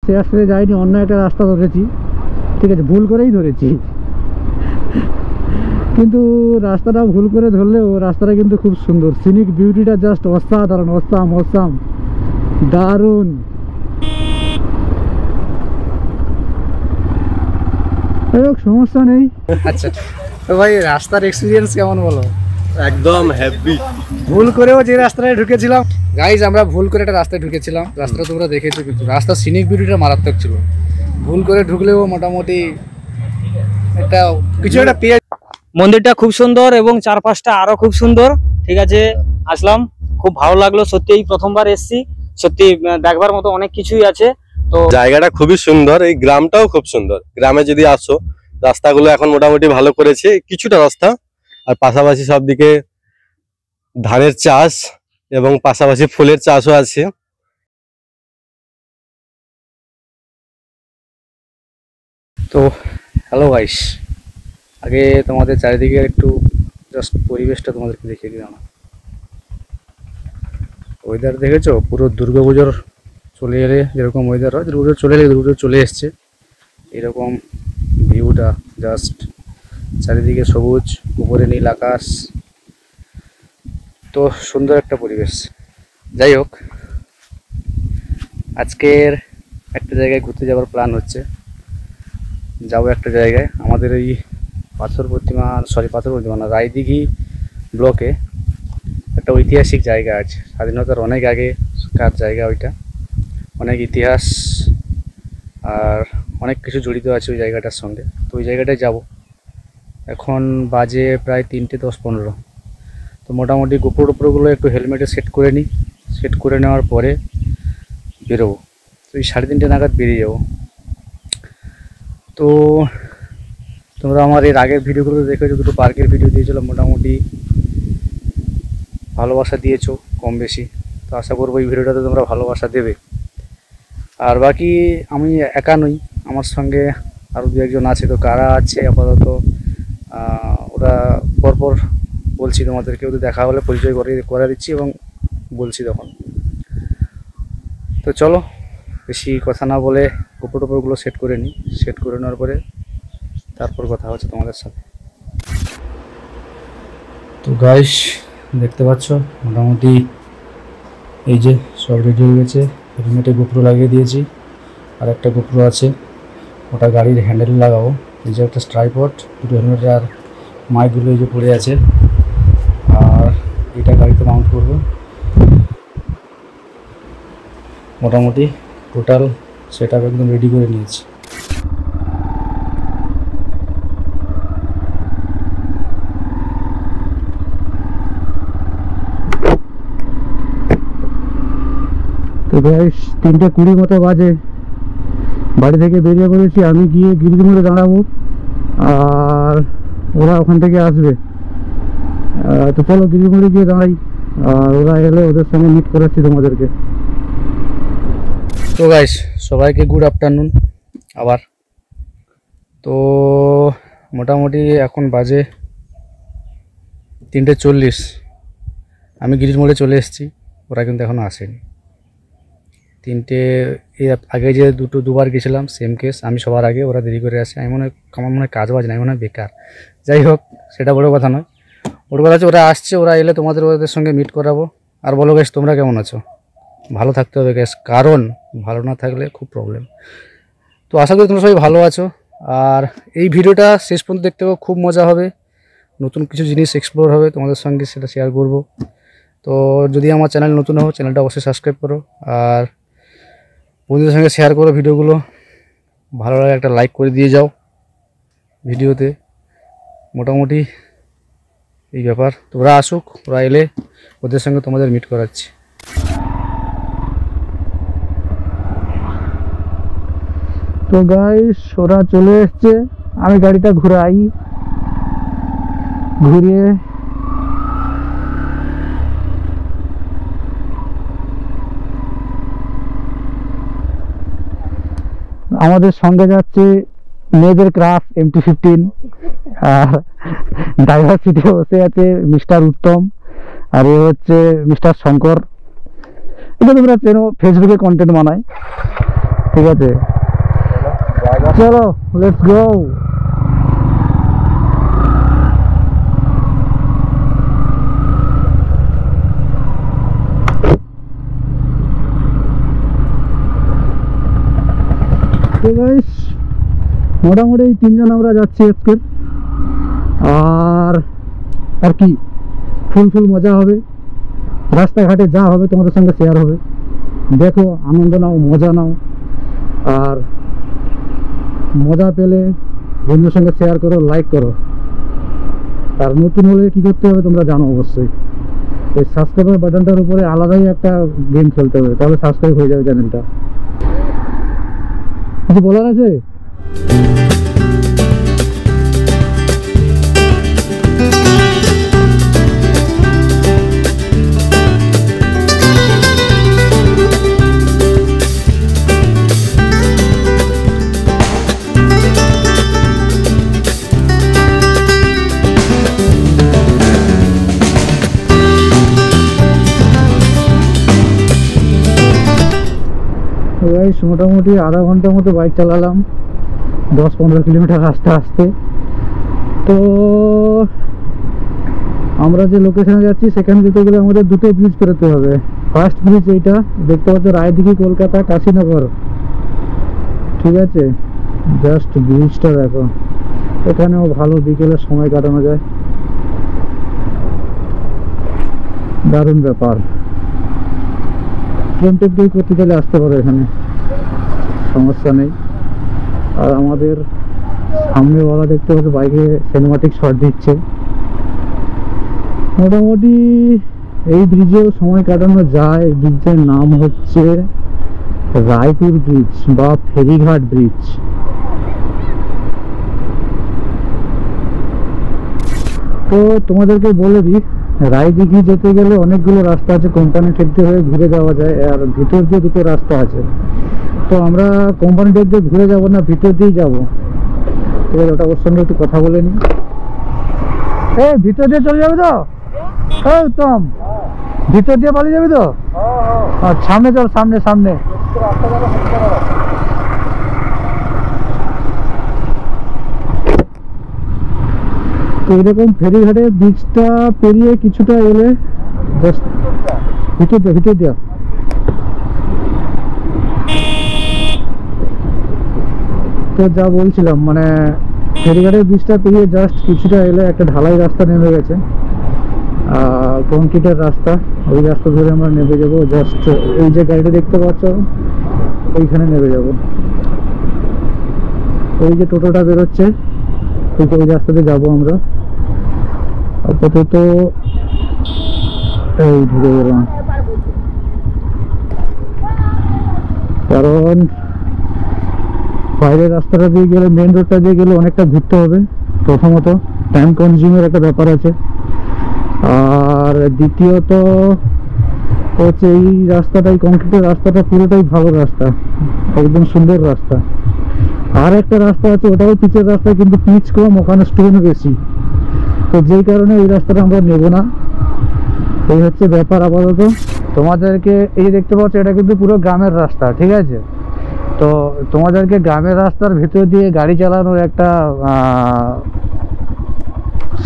সে রাস্তায় যাইনি, অন্য একটা রাস্তা ধরেছি। ঠিক আছে, ভুল করেই ধরেছি, কিন্তু রাস্তাটা ভুল করে ধরলেও রাস্তাটা কিন্তু খুব সুন্দর। সিনিক বিউটিটা জাস্ট অসাধারণ, অসাম দারুণ। সমস্যা নেই। আচ্ছা তো ভাই, রাস্তার এক্সপিরিয়েন্স কেমন বলো? একদম হ্যাপি। ভুল করেও যে রাস্তায় ঢুকেছিলাম গাইজ, আমরা ভুল করে একটা রাস্তায় ঢুকেছিলাম। রাস্তাটা তোমরা দেখেছো, কিন্তু রাস্তার সিনিক বিউটিটা মারাত্মক ছিল। ভুল করে ঢুকলেও মোটামুটি একটা কিছু একটা পেয়ে। মন্দিরটা খুব সুন্দর এবং চারপাশটা আরো খুব সুন্দর। ঠিক আছে, আসলাম, খুব ভালো লাগলো সত্যি। এই প্রথমবার এসেছি, সত্যি দেখবার মতো অনেক কিছুই আছে। তো জায়গাটা খুবই সুন্দর, এই গ্রামটাও খুব সুন্দর। গ্রামে যদি আসো, রাস্তাগুলো এখন মোটামুটি ভালো করেছে কিছুটা রাস্তা, আর পাশাপাশি সব দিকে ধানের চাষ এবং পাশাপাশি ফুলের চাষও আছে। তো হ্যালো গাইস, আগে তোমাদের চারিদিকে একটু জাস্ট পরিবেশটা তোমাদেরকে দেখিয়ে দিলাম। ওয়েদার দেখেছো, পুরো দুর্গাপুজোর চলে এলে যেরকম ওয়েদার হয়, দুর্গাপুজো চলে এলে দুর্গাপুজো চলে এসছে এরকম ভিউটা। জাস্ট চারিদিকে সবুজ, উপরে নীল আকাশ, তো সুন্দর একটা পরিবেশ। যাই হোক, আজকের একটা জায়গায় ঘুরতে যাওয়ার প্ল্যান হচ্ছে। যাবো একটা জায়গায়, আমাদের এই পাথর প্রতিমা না, রায়দিঘি ব্লকে একটা ঐতিহাসিক জায়গা আছে। স্বাধীনতার অনেক আগেকার জায়গা ওইটা, অনেক ইতিহাস আর অনেক কিছু জড়িত আছে ওই জায়গাটার সঙ্গে। তো ওই জায়গাটায় যাব। এখন বাজে প্রায় 3:10-15। তো মোটামুটি গোপরগুলো একটু হেলমেটে সেট করে নিই, সেট করে নেওয়ার পরে বেরোবো। তো এই 3:30 নাগাদ বেরিয়ে যাবো। তো তোমরা আমার এর আগের ভিডিওগুলো দেখেছো, দুটো পার্কের ভিডিও দিয়েছিলাম, মোটামুটি ভালোবাসা দিয়েছো কম বেশি। তো আশা করবো এই ভিডিওটাতে তোমরা ভালোবাসা দেবে। আর বাকি আমি একা নই, আমার সঙ্গে আরও 2-1 জন আছে। তো কারা আছে আপাতত ওরা পরপর বলছি তোমাদেরকে, ওদের দেখা হলে পরিচয় করে দিচ্ছি এবং বলছি তখন। তো চলো, বেশি কথা না বলে গোপরগুলো সেট করে নিই। সেট করে নেওয়ার পরে তারপর কথা হচ্ছে তোমাদের সাথে। তো গাইস, দেখতে পাচ্ছ মোটামুটি এই যে সব রেডি হয়ে গেছে। হেলমেটে গোপ্রো লাগিয়ে দিয়েছি, আর একটা গোপ্রো আছে, ওটা গাড়ির হ্যান্ডেল লাগাবো। এই যে একটা ট্রাইপড, দুটো হেলমেট আর মাইকগুলো এই যে পড়ে আছে, আর এটা গাড়িতে মাউন্ট করবো। মোটামুটি টোটাল সেট আপ একদম রেডি করে নিয়েছি। তো গাইস, 3:20 মতো বাজে, বাড়ি থেকে বেরিয়ে পড়েছি। আমি গিয়ে গিরিজ মোড়ে দাঁড়াবো, আর ওরা ওখান থেকে আসবে। তো চলো গিরিজ মোড়ে গিয়ে দাঁড়াই, আর ওরা এলে ওদের সঙ্গে মিট করাচ্ছি তোমাদেরকে। তো গাইস, সবাইকে গুড আফটারনুন আবার। তো মোটামুটি এখন বাজে 3:40। আমি গিরিজ মোড়ে চলে এসেছি, ওরা কিন্তু এখনও আসেনি। 3টে আগে যে দুবার গেছিলাম সেম কেস, আমি সবার আগে, ওরা দেরি করে আসে। আমার মনে হয় কাজ বাজ নাই, মনে হয় বেকার। যাই হোক, সেটা বড় কথা নয়। বড় কথা হচ্ছে ওরা আসছে, ওরা এলে ওদের সঙ্গে মিট করাবো। আর বলো গ্যাস, তোমরা কেমন আছো? ভালো থাকতে হবে গ্যাস, কারণ ভালো না থাকলে খুব প্রবলেম। তো আশা করি তোমরা সবাই ভালো আছো। আর এই ভিডিওটা শেষ পর্যন্ত দেখতে হবে, খুব মজা হবে, নতুন কিছু জিনিস এক্সপ্লোর হবে, তোমাদের সঙ্গে সেটা শেয়ার করব। তো যদি আমার চ্যানেল নতুন হও, চ্যানেলটা অবশ্যই সাবস্ক্রাইব করো, আর বন্ধুদের সঙ্গে শেয়ার করো ভিডিওগুলো। ভালো লাগে একটা লাইক করে দিয়ে যাও ভিডিওতে। মোটামুটি এই ব্যাপার। তো ওরা আসুক, ওরা এলে ওদের সঙ্গে তোমাদের মিট করাচ্ছি। তো গাইস, ওরা চলে এসছে, আমি গাড়িটা ঘুরিয়ে আমাদের সঙ্গে যাচ্ছে মেয়েদের ক্রাশ MT-15, আর ড্রাইভার সিটে বসে আছে মিস্টার উত্তম, আর এ হচ্ছে মিস্টার শঙ্কর। এটা তোমরা চেনো, ফেসবুকে কন্টেন্ট বানায়। তো ঠিক আছে, চলো লেটস গো। তো গাইস মোটামুটি 3 জন আমরা যাচ্ছি আজকে, আর কি ফুল মজা হবে, রাস্তাঘাটে যা হবে তোমাদের সঙ্গে শেয়ার হবে। দেখো, আনন্দ নাও, মজা নাও, আর মজা পেলে বন্ধুর সঙ্গে শেয়ার করো, লাইক করো। আর নতুন হলে কি করতে হবে তোমরা জানো অবশ্যই, এই সাবস্ক্রাইবার বাটনটার উপরে আলাদাই একটা গেম খেলতে হবে, তাহলে সাবস্ক্রাইব হয়ে যাবে চ্যানেলটা। কিছু বলার আছে? মোটামুটি আধা ঘন্টার মতো বাইক চালালাম, 10-15 কিলোমিটার রাস্তা আসতে। তো আমরা যে লোকেশনে যাচ্ছি সেখানে যেতে গেলে আমাদের দুটো ব্রিজ পেরোতে হবে। ফার্স্ট ব্রিজ এইটা দেখতে পাচ্ছ, রায়দিঘি কলকাতা কাশীনগর, ঠিক আছে। জাস্ট ব্রিজটা দেখো, এখানেও ভালো বিকেলের সময় কাটানো যায়, দারুণ ব্যাপার। ট্রেন টেপ করতে গেলে আসতে পারো, এখানে সমস্যা নেই। আর আমাদের সামনেওয়ালা দেখতে পাচ্ছি বাইকে সিনেমাটিক শট দিচ্ছে। মোটামুটি এই ব্রিজেও সময় কাটানো যায়। ব্রিজের নাম হচ্ছে রায়পুর ব্রিজ বা ফেরিঘাট ব্রিজ। তো তোমাদেরকে বলে দিই, রায়দিঘি যেতে গেলে অনেকগুলো রাস্তা আছে, কোম্পানি টেক দিয়ে হয়ে ঘুরে যাওয়া যায়, আর ভিতর দিয়ে দুটো রাস্তা আছে। তো আমরা কোম্পানি টেক দিয়ে ঘুরে যাবো না, ভিতর দিয়েই যাবো, ঠিক আছে। ওটা ওর সঙ্গে একটু কথা বলে নিই। এই ভিতর দিয়ে চলে যাবে তো? এই উত্তম, ভিতর দিয়ে পালিয়ে যাবি তো? সামনে চল, সামনে সামনে। তো এরকম ফেরিঘাটে ব্রিজটা পেরিয়ে কিছুটা এলে জাস্ট ভিতর দিয়া তো যা বলছিলাম, মানে ফেরিঘাটের ব্রিজটা পেরিয়ে জাস্ট কিছুটা এলে একটা ঢালাই রাস্তা নেমে গেছে, কংক্রিটের রাস্তা। ওই রাস্তা ধরে আমরা নেমে যাবো। জাস্ট এই যে গাড়িটা দেখতে পাচ্ছ ওইখানে নেমে যাব। ওই যে টোটোটা বেরোচ্ছে ওই রাস্তাতে যাবো আমরা। আপাতত এই ঢুকে গেলাম, কারণ বাইরের রাস্তাটা দিয়ে গেলে, মেন রোডটা দিয়ে গেলে অনেকটা ঘুরতে হবে। প্রথমত টাইম কনজিউমের একটা ব্যাপার আছে, আর দ্বিতীয়ত হচ্ছে এই রাস্তাটাই, কংক্রিটের রাস্তাটা পুরোটাই ভালো রাস্তা, একদম সুন্দর রাস্তা। আর একটা রাস্তা আছে, ওটাও পিচের রাস্তা, কিন্তু পিচ কম, ওখানে স্টোন বেশি। তো যেই কারণে ওই রাস্তাটা আমরা নেব না। এই হচ্ছে ব্যাপার। আপাতত তোমাদেরকে এই দেখতে পাচ্ছ, এটা কিন্তু পুরো গ্রামের রাস্তা, ঠিক আছে। তো তোমাদেরকে গ্রামের রাস্তার ভিতর দিয়ে গাড়ি চালানোর একটা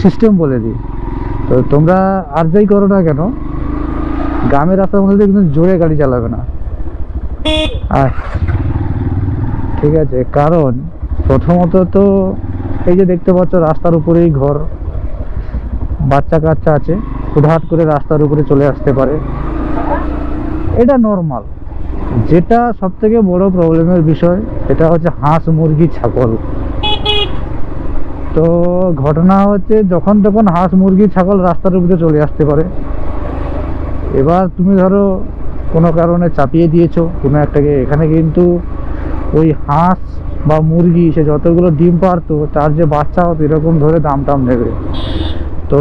সিস্টেম বলে দিই। তো তোমরা আর যাই করো না কেন, গ্রামের রাস্তার মধ্যে কিন্তু জোরে গাড়ি চালাবে না, ঠিক আছে। কারণ প্রথমত তো এই যে দেখতে পাচ্ছ রাস্তার উপরেই ঘর, বাচ্চা কাচ্চা আছে, হুটহাট করে রাস্তার উপরে চলে আসতে পারে, এটা নর্মাল। যেটা সব থেকে বড় প্রবলেমের বিষয় সেটা হচ্ছে হাঁস, মুরগি, ছাগল। তো ঘটনা হচ্ছে যখন তখন হাঁস, মুরগি, ছাগল রাস্তার উপরে চলে আসতে পারে। এবার তুমি ধরো কোনো কারণে চাপিয়ে দিয়েছো কোনো একটাকে, এখানে কিন্তু ওই হাঁস বা মুরগি সে যতগুলো ডিম পারতো তার যে বাচ্চা হতো এরকম ধরে দাম টাম নেবে। তো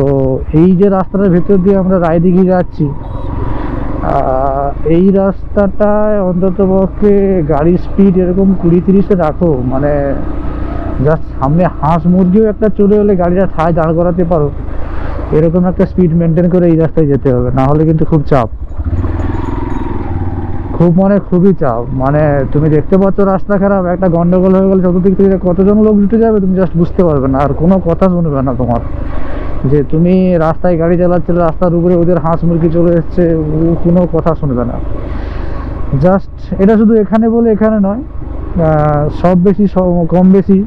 এই যে রাস্তাটার ভেতর দিয়ে আমরা রায়দিঘি যাচ্ছি, এই রাস্তাটায় অন্তত পক্ষে গাড়ির স্পিড এরকম 20-30-এ রাখো, মানে জাস্ট সামনে হাঁস মুরগিও একটা চলে এলে গাড়িটা ঠায় দাঁড় করাতে পারো, এরকম একটা স্পিড মেনটেন করে এই রাস্তায় যেতে হবে, না হলে কিন্তু খুব চাপ খুব মানে খুবই চাপ, মানে তুমি দেখতে পাচ্ছ রাস্তা খারাপ, একটা গন্ডগোল হয়ে গেলে চতুর্দিক থেকে কতজন লোক জুটে যাবে তুমি জাস্ট বুঝতে পারবে না, আর কোনো কথা শুনবে না তোমার। যে তুমি রাস্তায় গাড়ি চালাচ্ছিলে, রাস্তার উপরে ওদের হাঁস মুরগি চলে এসছে, ও কোনো কথা শুনবে না। জাস্ট এটা শুধু এখানে বলে এখানে নয়, সব বেশি কম বেশি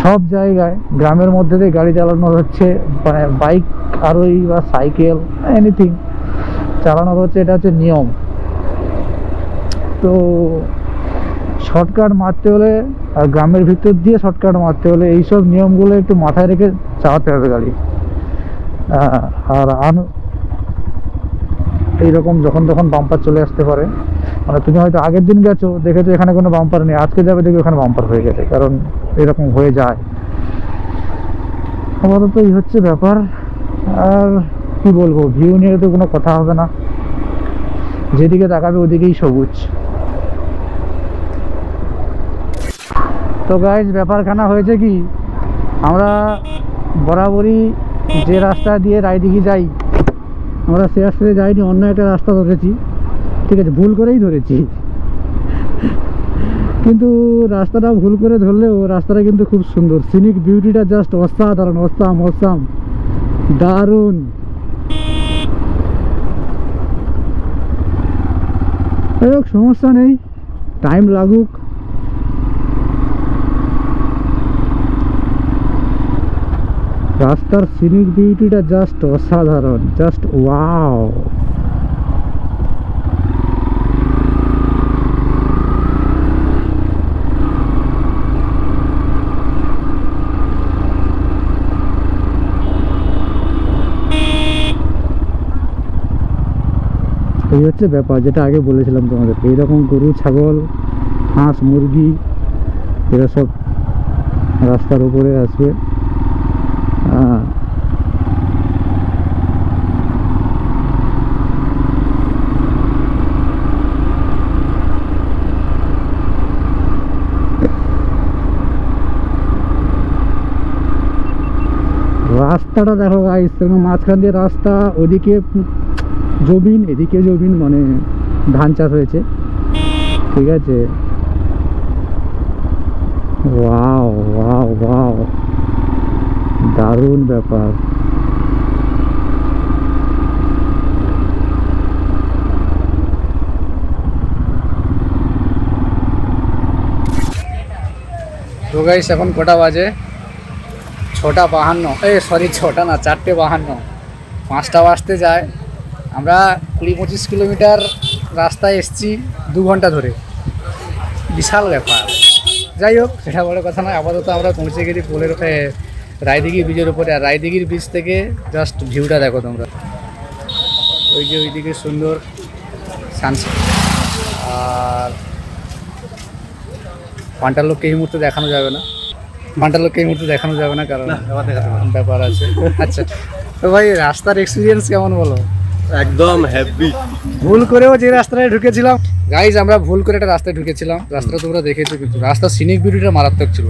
সব জায়গায় গ্রামের মধ্যে দিয়ে গাড়ি চালানো হচ্ছে, মানে বাইক আরোহী বা সাইকেল এনিথিং চালানো হচ্ছে, এটা হচ্ছে নিয়ম। তো শর্টকাট মারতে হলে আর গ্রামের ভিতর দিয়ে শর্টকাট মারতে হলে এইসব নিয়মগুলো একটু মাথায় রেখে চালাতে হবে গাড়ি। আর এইরকম যখন তখন বাম্পার চলে আসতে পারে, মানে তুমি হয়তো আগের দিন গেছো দেখেছো এখানে কোনো বাম্পার নেই, আজকে যাবে দেখবে ওখানে বাম্পার হয়ে গেছে, কারণ এরকম হয়ে যায়। আপাতত এই হচ্ছে ব্যাপার। আর কি বলবো, ভিউ নিয়ে তো কোনো কথা হবে না, যেদিকে তাকাবে ওদিকেই সবুজ। তো গাইজ ব্যাপারখানা হয়েছে কি, আমরা বরাবরই যে রাস্তা দিয়ে রায়দিঘি যাই, আমরা সে রাস্তাতে যাইনি, অন্য একটা রাস্তা ধরেছি, ঠিক আছে, ভুল করেই ধরেছি, কিন্তু রাস্তাটা ভুল করে ধরলেও রাস্তাটা কিন্তু খুব সুন্দর, সিনিক বিউটিটা জাস্ট অসাধারণ, অসাম দারুণ। সমস্যা নেই, টাইম লাগুক। রাস্তার সিনিক বিউটিটা জাস্ট অসাধারণ, জাস্ট ওয়াও। এই হচ্ছে ব্যাপার, যেটা আগে বলেছিলাম তোমাদের, এইরকম গরু ছাগল হাঁস মুরগি এরা সব রাস্তার উপরে আসবে। রাস্তাটা দেখো গাইস, মাঝখান দিয়ে রাস্তা, ওদিকে জমিন এদিকে জমিন, মানে ধান চাষ হয়েছে, ঠিক আছে। ওয়াও ওয়াও ওয়াও, দারুণ ব্যাপার। তো গাইস এখন কটা বাজে? 6:52, সরি 6টা না, 4:52, 5টা বাজতে যায়। আমরা 20-25 কিলোমিটার রাস্তায় এসছি 2 ঘন্টা ধরে, বিশাল ব্যাপার। যাই হোক, সেটা বড় কথা নয়। আপাতত আমরা পৌঁছে গেছি পোলের রায়দিঘি ব্রিজের উপরে, আর রায়দিঘির ব্রিজ থেকে জাস্ট ভিউটা দেখো তোমরা, ওই যে ওইদিকে সুন্দর সানসেট। আর পান্টালোককে এই মুহূর্তে দেখানো যাবে না, কারণ ব্যাপার আছে। আচ্ছা, তো ভাই রাস্তার এক্সপিরিয়েন্স কেমন বলো? একদম হ্যাপি। ভুল করেও যে রাস্তায় ঢুকেছিলাম গাইজ, আমরা ভুল করে একটা রাস্তায় ঢুকেছিলাম, রাস্তাটা তোমরা দেখেছো, কিন্তু রাস্তার সিনিক বিউটিটা মারাত্মক ছিল।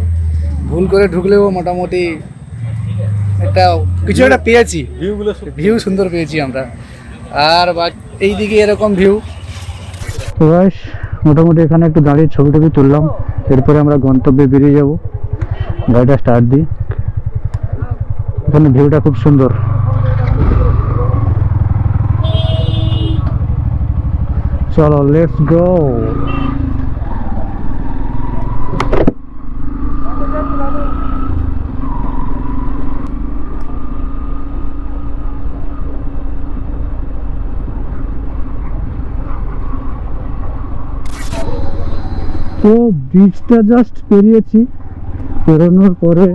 ভুল করে ঢুকলেও মোটামুটি একটা কিছু একটা পেয়েছি, ভিউ সুন্দর পেয়েছি আমরা। আর এইদিকে এরকম ভিউ। তো গাইস মোটামুটি এখানে একটু দাঁড়িয়ে ছবি টবি তুললাম, এরপরে আমরা গন্তব্যে বেরিয়ে যাব। গাড়িটা স্টার্ট দিই, এখানে ভিউটা খুব সুন্দর। চলো লেটস গো। তো ব্রিজটা জাস্ট পেরিয়েছি, পেরোনোর পরে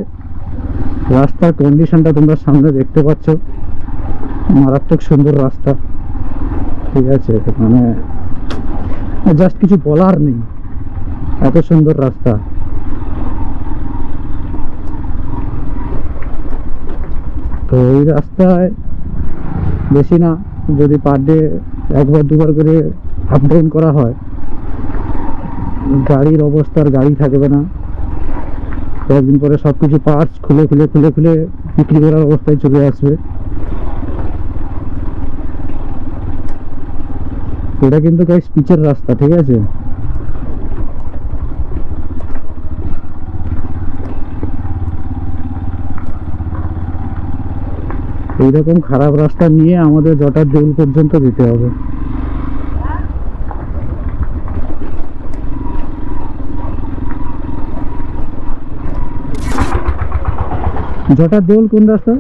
রাস্তার কন্ডিশনটা তোমরা সামনে দেখতে পাচ্ছ, মারাত্মক সুন্দর রাস্তা, ঠিক আছে, মানে জাস্ট কিছু বলার নেই, এত সুন্দর রাস্তা। তো এই রাস্তায় বেশি না, যদি পার ডে 1-2 বার করে আপ ডাউন করা হয়, গাড়ির অবস্থার গাড়ি থাকবে না, কয়েকদিন পরে সবকিছু পার্টস খুলে খুলে খুলে খুলে বিক্রি করার অবস্থায় চলে আসবে। এটা কিন্তু গাইস পিচের রাস্তা, ঠিক আছে? এইরকম খারাপ রাস্তা নিয়ে আমাদের জটার দেউল পর্যন্ত যেতে হবে। জটার দেউল কোন রাস্তা?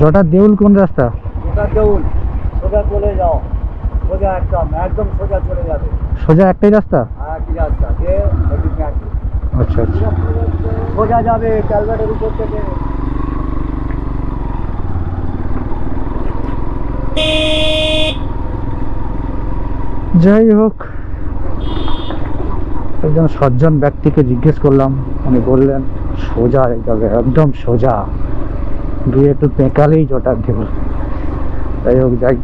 জটার দেউল কোন রাস্তা? সোজা চলে যাও, সোজা একদম একদম সোজা চলে যাবে, সোজা একটাই রাস্তা? কি রাস্তা দিয়ে ওইদিকে আছে। আচ্ছা আচ্ছা। সোজা যাবে ক্যালভার্টের উপর থেকে। যাই হোক, একজন সজ্জন ব্যক্তিকে জিজ্ঞেস করলাম, উনি বললেন সোজা যাবে, একদম সোজা গিয়ে একটু পেঁকালেই জটার দেউল। যাই হোক, যাই।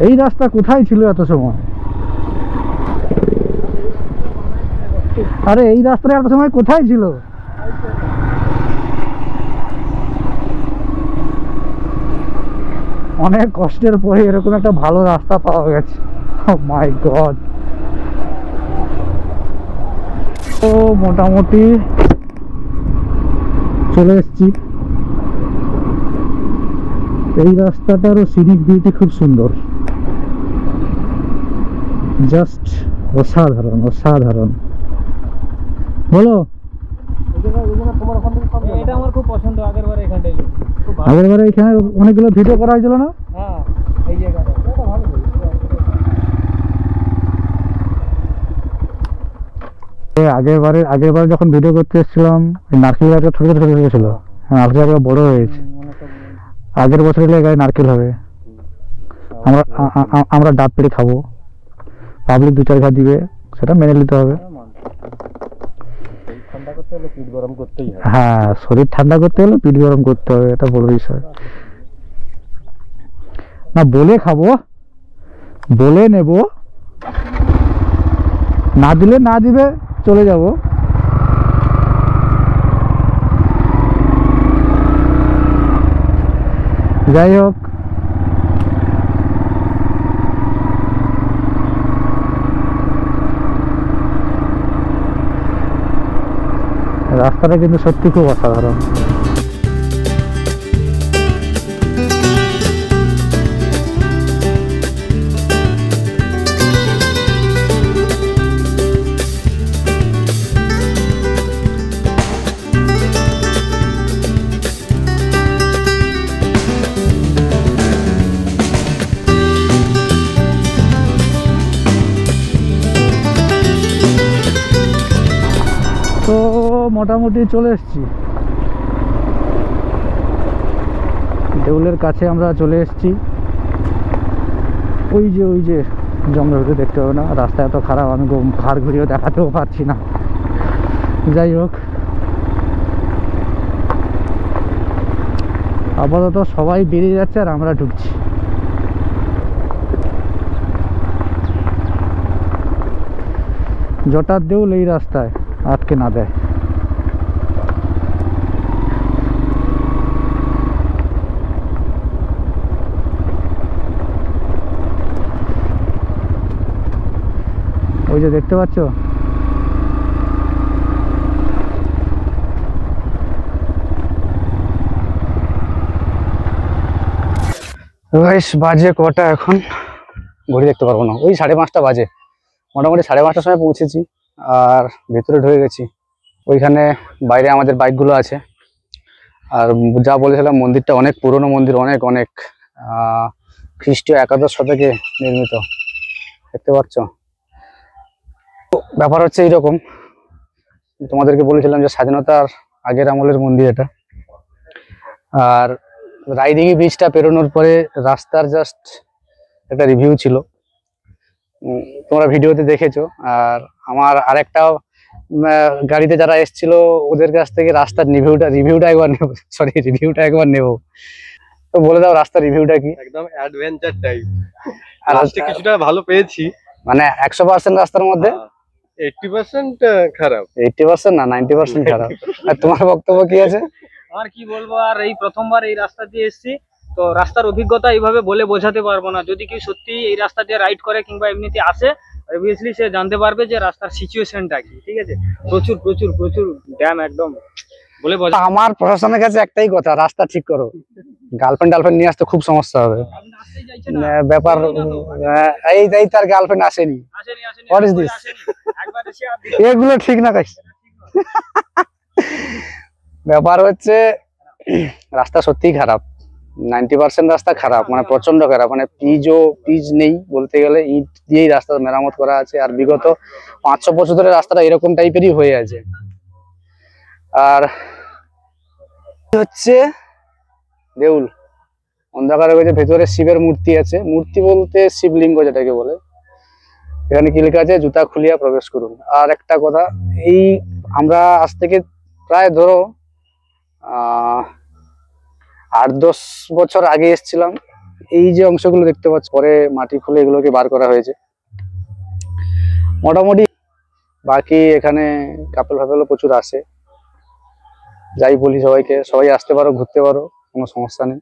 এই রাস্তা কোথায় ছিল এত সময়? আরে এই রাস্তাটা এত সময় কোথায় ছিল? অনেক কষ্টের পরে এরকম একটা ভালো রাস্তা পাওয়া গেছে। মাই গড। তো মোটামুটি চলে এসেছি। এই রাস্তাটারও সিনিক বিউটি খুব সুন্দর, জাস্ট অসাধারণ অসাধারণ। বলো, এটা আমার খুব পছন্দ। আগের বারে এখানটাই খুব ভালো। আগের বারে এখানে অনেকগুলো ভিডিও করা হয়েছিল না? হ্যাঁ, এই জায়গাটা ভালো। আগের বারে যখন ভিডিও করতে এসেছিলাম, নারকেল গাছটা ছোট ছোট ছোট ছোট ছিল। হ্যাঁ, নারকেল গাছটা বড় হয়েছে। আগের বছর এলে গায়ে নারকেল হবে। আমরা ডাব পেড়ে খাবো, পাবলিক 2-4 ঘা দিবে, সেটা মেনে নিতে হবে। ঠান্ডা করতে হলে পিঠ গরম করতেই হয়। হ্যাঁ, শরীর ঠান্ডা করতে হলে পিঠ গরম করতে হবে, এটা বড় বিষয় না। বলে খাবো, বলে নেব, না দিলে না দিবে, চলে যাব। যাই হোক, রাস্তাটা কিন্তু সত্যি খুব অসাধারণ। তো মোটামুটি চলে এসেছি, দেউলের কাছে আমরা চলে এসেছি। ওই যে জঙ্গল ভিতরে দেখতে হবে না, রাস্তা এত খারাপ, আমি ঘাড় ঘুরিয়েও দেখাতেও পারছি না। যাই হোক, আপাতত সবাই বেরিয়ে যাচ্ছে আর আমরা ঢুকছি। জটার দেউল এই রাস্তায় আটকে না দেয়। ওই যে দেখতে পাচ্ছ, বাজে কটা এখন ঘড়ি দেখতে পারবো না, ওই 5:30 বাজে। মোটামুটি 5:30টার সময় পৌঁছেছি আর ভেতরে ঢুকে গেছি। ওইখানে বাইরে আমাদের বাইকগুলো আছে। আর যা বলেছিলাম, মন্দিরটা অনেক পুরনো মন্দির, অনেক অনেক খ্রিস্টীয় 11 শতকে নির্মিত, দেখতে পাচ্ছ। ব্যাপার হচ্ছে এইরকম, তোমাদেরকে বলেছিলাম যে স্বাধীনতার আগের আমলের মন্দির এটা। আর রায়দিঘি ব্রিজটা পেরোনোর পরে রাস্তার জাস্ট একটা রিভিউ ছিল, তোমরা ভিডিওতে দেখেছো। আর আমার আরেকটা গাড়িতে যারা এসেছিল ওদের কাছ থেকে রাস্তার রিভিউটা একবার নেব। তো বলে দাও রাস্তার রিভিউটা কি? একদম অ্যাডভেঞ্চার টাইপ। আর লাস্টে কিছুটা ভালো পেয়েছি, মানে 100% রাস্তার মধ্যে 80% খারাপ। 80% না 90% খারাপ। আর তোমার বক্তব্য কি আছে? আর কি বলবো, আর এই প্রথমবার এই রাস্তা দিয়ে এসেছি, তো রাস্তার অভিজ্ঞতা এইভাবে বলে বোঝাতে পারবো না। যদি কেউ সত্যি এই রাস্তা দিয়ে রাইড করে কিংবা এমনিতে আসে, অবভিয়াসলি সে জানতে পারবে যে রাস্তার সিচুয়েশনটা কি। ঠিক আছে, প্রচুর প্রচুর প্রচুর ড্যাম, একদম বলে বোঝা। আমার প্রশাসনের কাছে একটাই কথা, রাস্তা ঠিক করো। গার্লফ্রেন্ড নিয়ে আসতে খুব সমস্যা হবে। আপনি আসতেই চাইছেন না। ব্যাপার এই তার গার্লফ্রেন্ড আসেনি। আসেনি আসেনি, What is একবার this? আসেনি, একবার এসে আর এগুলো ঠিক না কাজ। ব্যাপার হচ্ছে রাস্তা সত্যিই খারাপ, 90% রাস্তা খারাপ, মানে প্রচন্ড খারাপ। মানে পিচ নেই বলতে গেলে, ইট দিয়েই রাস্তা মেরামত করা আছে। আর বিগত 500 বছর ধরে রাস্তাটা এরকম টাইপেরই হয়ে আছে। আর হচ্ছে দেউল, অন্ধকার হয়ে গেছে। ভেতরে শিবের মূর্তি আছে, মূর্তি বলতে শিবলিঙ্গ যেটাকে বলে। এখানে কি লেখা আছে, জুতা খুলিয়া প্রবেশ করুন। আর একটা কথা, এই আমরা আজ থেকে প্রায় ধরো 8-10 বছর আগে এসেছিলাম। এই যে অংশগুলো দেখতে পাচ্ছ, পরে মাটি খুলে এগুলোকে বার করা হয়েছে মোটামুটি। বাকি এখানে কাপেল ফাপেলও প্রচুর আসে। যাই বলি সবাইকে, সবাই আসতে পারো, ঘুরতে পারো, কোনো সমস্যা নেই,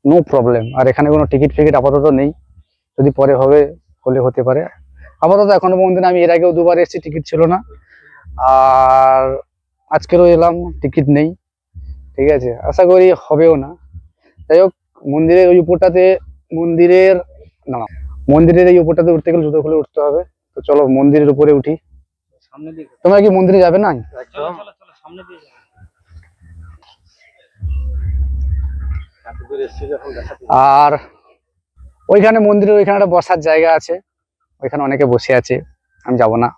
নো প্রবলেম। আর এখানে কোনো টিকিট ফিকিট আপাতত নেই, যদি পরে হলে হতে পারে। আপাতত এখনো পর্যন্ত আমি এর আগেও 2বার এসেছি, টিকিট ছিল না। আর আজকেরও এলাম, টিকিট নেই। ঠিক আছে, আশা করি হবেও না। যাই হোক, মন্দিরের এই উপরটাতে উঠতে গেলে জুতো খুলে উঠতে হবে। তো চলো মন্দিরের উপরে উঠি। সামনে দিকে। তোমরা কি মন্দিরে যাবে না? চলো চলো চলো, সামনে দিয়ে যাও। আর ওইখানে মন্দিরের ওইখানে একটা বসার জায়গা আছে, ওইখানে অনেকে বসে আছে, আমি যাব না।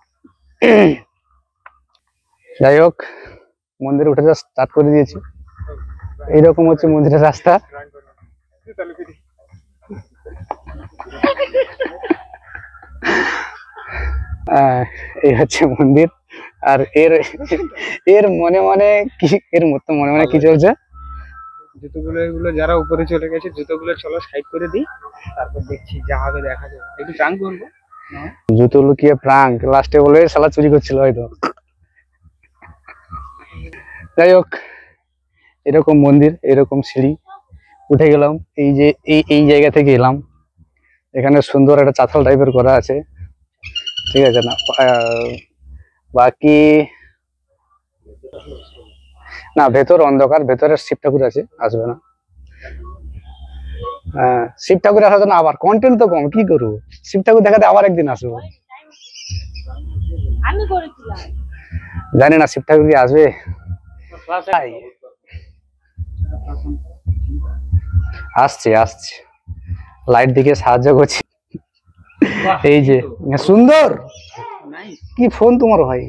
যাই হোক, মন্দিরে উঠে যা স্টার্ট করে দিয়েছি। এইরকম হচ্ছে মন্দিরের রাস্তা। এই হচ্ছে মন্দির। আর এর মনে মনে কি চলছে? জুতোগুলো এগুলো যারা উপরে চলে গেছে, জুতোগুলো চলো সাইড করে দিই, তারপর দেখছি যা হবে দেখা যাবে। একটু টাং করবো। জুতো লুকিয়ে প্রাঙ্ক, লাস্টে বলে শালা চুরি করছিল হয়তো। যাই হোক, এরকম মন্দির, এরকম সিঁড়ি উঠে গেলাম। এই যে এই জায়গা থেকে এলাম। এখানে সুন্দর একটা চাতাল টাইপের করা আছে, ঠিক আছে না? বাকি না, ভেতর অন্ধকার, ভেতরে শিব ঠাকুর আছে, আসবে না। শিব ঠাকুর আসার জন্য আবার কন্টেন্ট তো কম, কি করবো? শিব ঠাকুর দেখাতে আবার একদিন আসবো। জানি না শিব ঠাকুর কি আসবে। আসছে লাইট দিকে সাহায্য করছি। এই যে সুন্দর, কি ফোন তোমার ভাই?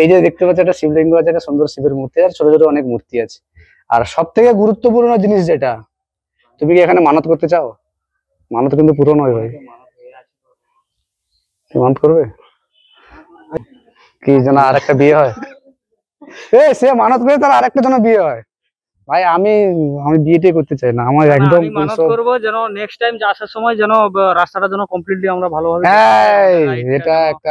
এই যে দেখতে পাচ্ছ, একটা শিবলিঙ্গ আছে, একটা সুন্দর শিবের মূর্তি, আর ছোট ছোট অনেক মূর্তি আছে। আর সব থেকে গুরুত্বপূর্ণ জিনিস যেটা, তুমি কি এখানে মানত করতে চাও? মানত কিন্তু পূরণ হয় ভাই। মানত করবে কি যেন আর একটা বিয়ে হয়? সে মানত করে তার আরেকটা যেন বিয়ে হয়। ভাই আমি বিয়েটাই করতে চাই না, আমার একদম আমি মানত করবো যেন নেক্সট টাইম আসার সময় যেন রাস্তাটা যেন কমপ্লিটলি আমরা ভালোভাবে এটা একটা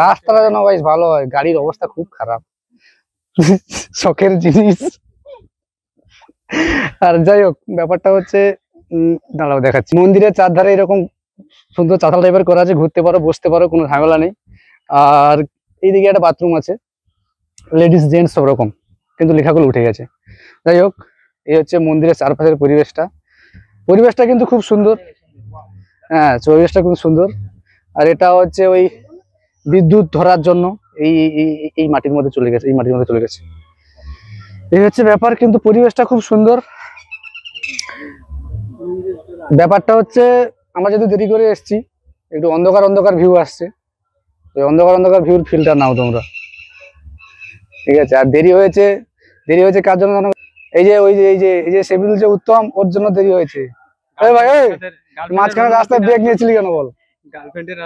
রাস্তাটা যেন ভাই ভালো হয়। গাড়ির অবস্থা খুব খারাপ, শখের জিনিস। আর যাই হোক, ব্যাপারটা হচ্ছে দাঁড়াও দেখাচ্ছি। মন্দিরের চারধারে এরকম সুন্দর চাতাল টাইপের করা আছে, ঘুরতে পারো, বসতে পারো, কোনো ঝামেলা নেই। আর এইদিকে একটা বাথরুম আছে, লেডিস জেন্টস সব রকম, কিন্তু লেখাগুলো উঠে গেছে। যাই হোক, এই হচ্ছে মন্দিরের চারপাশের পরিবেশটা কিন্তু খুব সুন্দর। হ্যাঁ, পরিবেশটা খুব সুন্দর। আর এটা হচ্ছে ওই বিদ্যুৎ ধরার জন্য এই মাটির মধ্যে চলে গেছে, এই হচ্ছে ব্যাপার। কিন্তু পরিবেশটা খুব সুন্দর। ব্যাপারটা হচ্ছে আমরা যদি দেরি করে এসেছি, একটু অন্ধকার ভিউ আসছে, ওই অন্ধকার ভিউর ফিলটা নাও তোমরা, ঠিক আছে? আর দেরি হয়েছে কার জন্য জানো? এই যে সেবিল যে উত্তম, ওর জন্য দেরি হয়েছে। ভাই মাঝখানে রাস্তায় ব্রেক নিয়েছিলি কেন বল? গার্লফ্রেন্ডের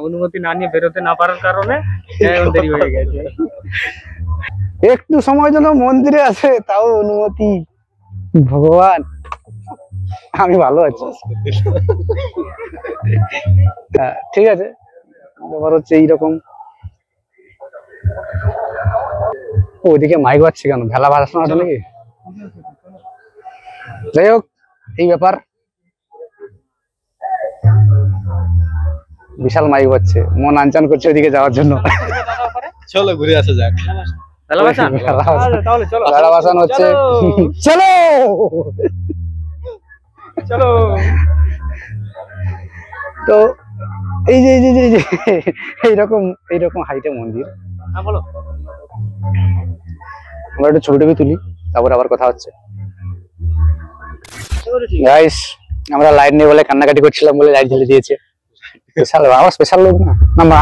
অনুমতি না নিয়ে বেরোতে না পারার কারণে দেরি হয়ে গেছে। একটু সময় জন্য মন্দিরে আছে, তাও অনুমতি ভগবান, আমি ভালো আছি। ঠিক আছে, ব্যাপার হচ্ছে এইরকম। ওইদিকে মাইক বাজছে কেন? ভেলা বাজানো আছে নাকি? যাই হোক, এই ব্যাপার। বিশাল মাইক বাজছে, মন আনচান করছে ওইদিকে যাওয়ার জন্য। চলো ঘুরে আসা যাক। ভেলা বাসান? ভেলা বাজানো। তাহলে চলো ভেলা বাজানো হচ্ছে। চলো চলো। তো এই যে এইরকম হাইটে মন্দির। হ্যাঁ বলো। আমরা একটু ছবি টবি তুলি, তারপর আবার কথা হচ্ছে। ঠিক গাইস, আমরা লাইট নেই বলে কান্নাকাটি করছিলাম বলে লাইট জ্বেলে দিয়েছে। স্পেশাল, আমার স্পেশাল লোক না,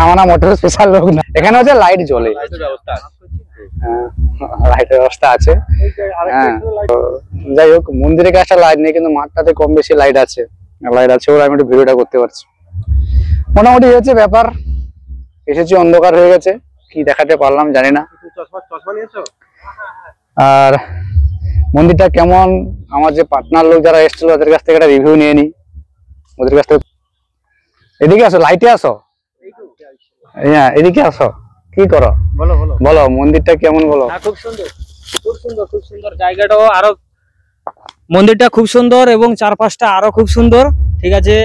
আমার মোটর স্পেশাল লোক না। এখানে হচ্ছে লাইট জ্বলে, লাইটের ব্যবস্থা আছে। হ্যাঁ, তো যাই হোক, মন্দিরের কাছে লাইট নেই কিন্তু মাঠটাতে কম বেশি লাইট আছে। ওরা আমি একটু ভিডিওটা করতে পারছি। মোটামুটি হচ্ছে ব্যাপার। এসেছি, অন্ধকার হয়ে গেছে, কি দেখাতে পারলাম জানি না। আর মন্দিরটা কেমন, আমার যে পার্টনার লোক যারা এসেছিল ওদের কাছ থেকে একটা রিভিউ নিয়ে নি। ওদের কাছ থেকে এদিকে আসো, লাইটে আসো। হ্যাঁ, এদিকে আসো। কি করো বলো বলো। বলো, মন্দিরটা কেমন বলো। খুব সুন্দর, খুব সুন্দর, খুব সুন্দর। জায়গাটাও আরো, মন্দিরটা খুব সুন্দর এবং চারপাশটা আরো খুব সুন্দর। ঠিক আছে,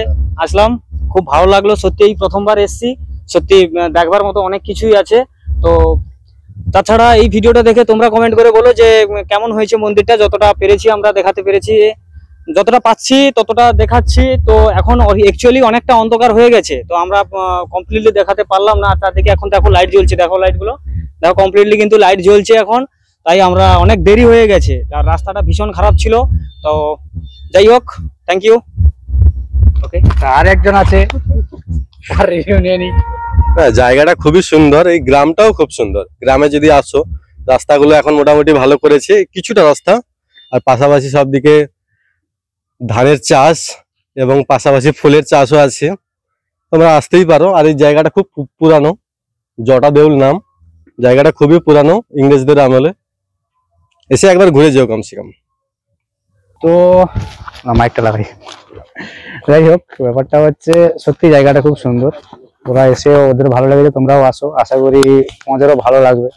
আসলাম, খুব ভালো লাগলো। সত্যি এই প্রথমবার এসেছি, সত্যি দেখবার মতো অনেক কিছুই আছে। তো তাছাড়া এই ভিডিওটা দেখে তোমরা কমেন্ট করে বলো যে কেমন হয়েছে মন্দিরটা। যতটা পেরেছি আমরা দেখাতে পেরেছি, যতটা পাচ্ছি ততটা দেখাচ্ছি। তো এখন অ্যাকচুয়ালি অনেকটা অন্ধকার হয়ে গেছে, তো আমরা কমপ্লিটলি দেখাতে পারলাম না। তার দিকে এখন দেখো লাইট জ্বলছে, দেখো লাইটগুলো দেখো, কমপ্লিটলি কিন্তু লাইট জ্বলছে এখন। তাই আমরা অনেক দেরি হয়ে গেছে, আর রাস্তাটা ভীষণ খারাপ ছিল। তো যাই হোক, থ্যাংক ইউ। ওকে, আর একজন আছে, আর রিভিউ নিয়ে নি। হ্যাঁ, জায়গাটা খুবই সুন্দর, এই গ্রামটাও খুব সুন্দর। গ্রামে যদি আসো, রাস্তাগুলো এখন মোটামুটি ভালো করেছে, কিছুটা রাস্তা। আর পাশাপাশি সব দিকে ধানের চাষ এবং পাশাপাশি ফুলের চাষও আছে, তোমরা আসতেই পারো। আর এই জায়গাটা খুব পুরানো, জটা দেউল নাম। জায়গাটা খুবই পুরানো, ইংরেজদের আমলে। এসে একবার ঘুরে যেও কমসে কম। তো মাইকটা লাগাই। যাই হোক, ব্যাপারটা হচ্ছে সত্যি জায়গাটা খুব সুন্দর। ওরা এসে ওদের ভালো লেগেছে, তোমরাও আসো, আশা করি তোমাদেরও ভালো লাগবে।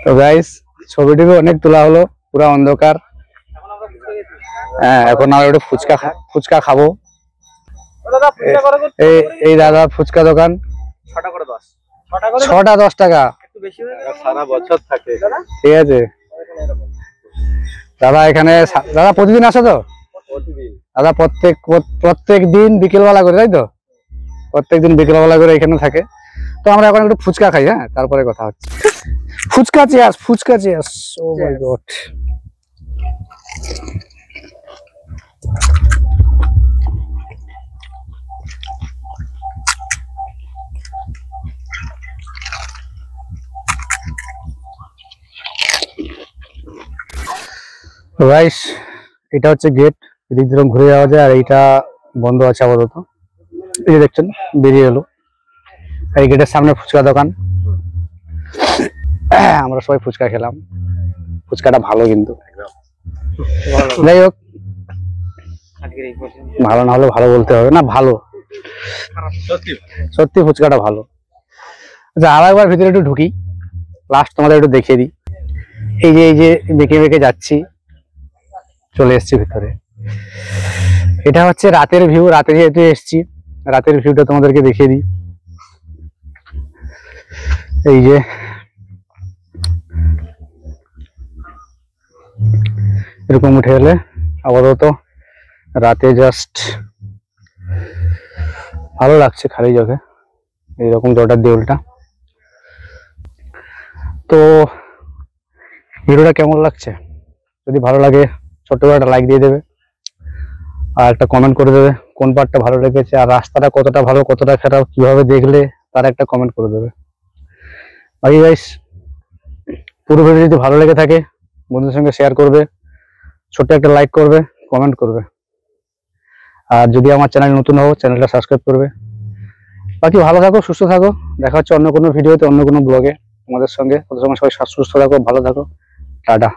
তো গাইস, ছবি টবি অনেক তোলা হলো, পুরা অন্ধকার। হ্যাঁ, এখন আমরা একটু ফুচকা খাবো। এই দাদা ফুচকা দোকান, 6টা করে 10, 6টা করে 6টা 10 টাকা। একটু বেশি হয়ে গেল। সারা বছর থাকে। ঠিক আছে দাদা, এখানে দাদা প্রতিদিন আসো তো? দাদা প্রত্যেক দিন বিকেলবেলা করে, তাই তো? প্রত্যেক দিন বিকেলবেলা করে এখানে থাকে। তো আমরা এখন একটু ফুচকা খাই, হ্যাঁ, তারপরে কথা হচ্ছে। ফুচকা চিয়াস। ও মাই গড। গাইস, এটা হচ্ছে গেট, এদিক দিয়ে ঘুরে যাওয়া যায়। আর এইটা বন্ধ আছে আপাতত। এই যে দেখছেন, বেরিয়ে এলো। এই গেটের সামনে ফুচকা দোকান। আমরা সবাই ফুচকা খেলাম, ফুচকাটা ভালো কিন্তু। যাই হোক, আজকের এই পর্যন্ত। ভালো না হলে ভালো বলতে হবে না, ভালো সত্যি ফুচকাটা ভালো। আচ্ছা, আর একবার ভিতরে একটু ঢুকি, লাস্ট তোমাদের একটু দেখিয়ে দিই। এই যে বেঁকে বেঁকে যাচ্ছি, চলে এসছি ভিতরে। এটা হচ্ছে রাতের ভিউ। রাতে যেহেতু এসছি, রাতের ভিউটা তোমাদেরকে দেখিয়ে দিই। এই যে এরকম উঠে এলে আপাতত রাতে জাস্ট ভালো লাগছে, খালি চোখে এইরকম জটার দেউলটা। তো ভিডিওটা কেমন লাগছে? যদি ভালো লাগে ছোট্ট করে একটা লাইক দিয়ে দেবে, আর একটা কমেন্ট করে দেবে কোন পার্টটা ভালো লেগেছে, আর রাস্তাটা কতটা ভালো কতটা খারাপ কিভাবে দেখলে তার একটা কমেন্ট করে দেবে। বাকি গাইস, পুরো ভিডিও যদি ভালো লেগে থাকে বন্ধুদের সঙ্গে শেয়ার করবে, ছোট্ট একটা লাইক করবে, কমেন্ট করবে। আর যদি আমার চ্যানেল নতুন হও, চ্যানেলটা সাবস্ক্রাইব করবে। বাকি ভালো থাকো, সুস্থ থাকো, দেখা হচ্ছে অন্য কোনো ভিডিওতে, অন্য কোনো ব্লগে তোমাদের সঙ্গে। সবাই সুস্থ থাকো, ভালো থাকো, টাটা।